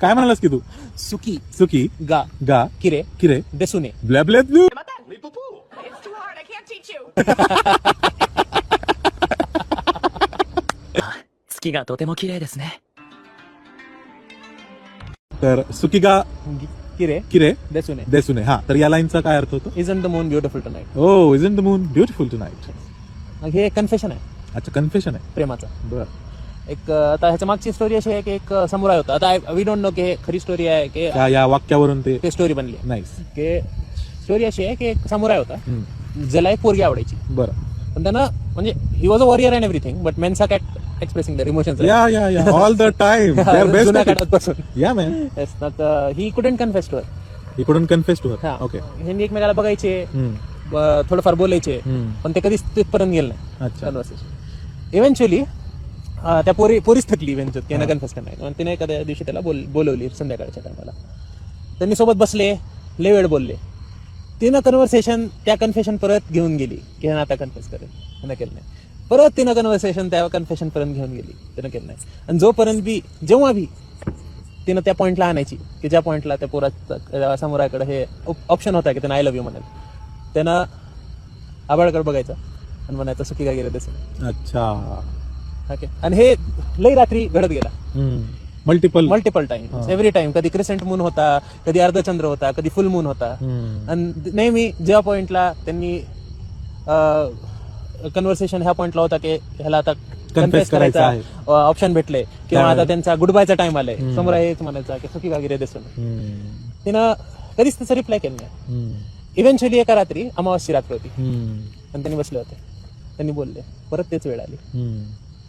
काय म्हणालास की तू? सुकी सुकी गा गा किरे किरे देसुने. ब्लॅ ब्लॅ blue. It's too hard. I can't teach you. 月がとても綺麗ですね。 तर सुकी गा किरे किरे देसुने. देसुने. हा, तर या लाईनचा काय अर्थ होतो? Isn't the moon beautiful tonight. Oh isn't the moon beautiful tonight. हे कन्फेशन आहे अच्छा, कन्फेशन आहे. प्रेमाचं. बर. एक आता ह्याच्या मागची स्टोरी अशी आहे की एक समुराय होता. आता वी डोंट नो की हे खरी स्टोरी आहे की या वाक्यावरून ते ते स्टोरी बनली आहे. नाईस. की स्टोरी अशी आहे की एक समुराय होता ज्याला एक पोरगी आवडायची. बरं. पण त्यानं म्हणजे he was a warrior and everything but men's are can't expressing their emotions. Yeah yeah yeah all the time they are best. जुन्या काळापासून. Yeah man. Yes not he couldn't confess to her. He couldn't confess to her. हा okay. ह्यांनी एकमेकाला बघायचे, थोडंफार बोलायचे, पण ते कधीच तिथपर्यंत गेलं नाही अच्छा. कन्व्हर्सेशन. इव्हेंच्युअली त्या पोरीच थकली इव्हेंच्युअली त्यानं कन्फेस करणार. आणि तिने एखाद्या दिवशी त्याला बोलवली संध्याकाळच्या टायमाला. त्यांनी सोबत बसले, लय वेळ बोलले. तिनं कन्व्हर्सेशन त्या कन्फेशन परत घेऊन गेली की ह्यानं आता कन्फेस करेल. त्यानं केलं नाही. परत तिनं कन्व्हर्सेशन त्या कन्फेशन पर्यंत घेऊन गेली. त्यानं केलं नाही. आणि जोपर्यंत बी जेव्हा बी तिनं त्या पॉईंटला आणायची की ज्या पॉईंटला त्या पोरा समोराकडे हे ऑप्शन होता की त्यानं आय लव्ह यू म्हणेल, त्यानं आबाळकडे बघायचं आणि म्हणायचं सुखी काय गेलं तसं. अच्छा. ओके. आणि हे लई रात्री घडत गेला. Multiple time every time. कधी क्रिसेंट मून होता, कधी अर्धचंद्र होता, कधी फुल मून होता. आणि नेहमी जेव्हा पॉइंटला त्यांनी कन्व्हर्सेशन ह्या पॉइंटला होता की ह्याला आता कन्फेस करायचा ऑप्शन भेटले किंवा आता त्यांचा गुड बायचा टाइम आलाय, समोर हेच म्हणायचा की सुखी वगैरे दिसून, तिनं कधीच त्याचा रिप्लाय केला नाही. इव्हेंच्युअली एका रात्री अमावास्यची रात्र होती आणि त्यांनी बसले होते. त्यांनी बोलले, परत तेच वेळ आली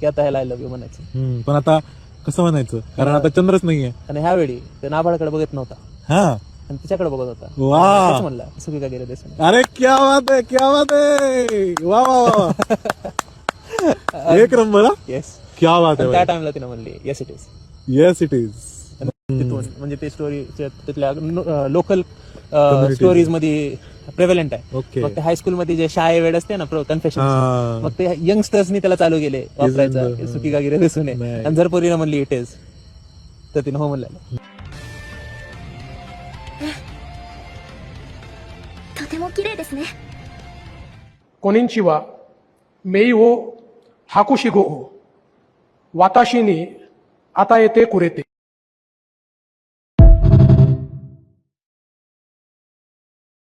की आता ह्याला आय लव्ह यू म्हणायचं. पण आता कसं म्हणायचं, कारण आता चंद्रच नाहीये. आणि ह्यावेळी ते नाबाळकडे बघत नव्हता हा, आणि तिच्याकडे बघत होता. वा, म्हणला सुखी का गेले दिसून. अरे क्या बात आहे, क्या बात आहे. वा वा वा. एक नंबर. येस, क्या बात आहे. त्या टाइमला तिने म्हणली yes it is. Yes it is. तिथून म्हणजे ते स्टोरी तिथल्या लोकल स्टोरीज मध्ये प्रेव्हलंट आहे. ओके. मग ते हायस्कूल मध्ये जे शाळे वेळ असते ना कन्फेशन, मग ते यंगस्टर्सनी त्याला चालू केले वापरायचं सुखी का गिरे दिसून. आणि जर पोरीनं म्हणली इट इज तर तिने हो म्हणलं. とても綺麗ですね。こんにちは。名を博士号を私に与えてくれて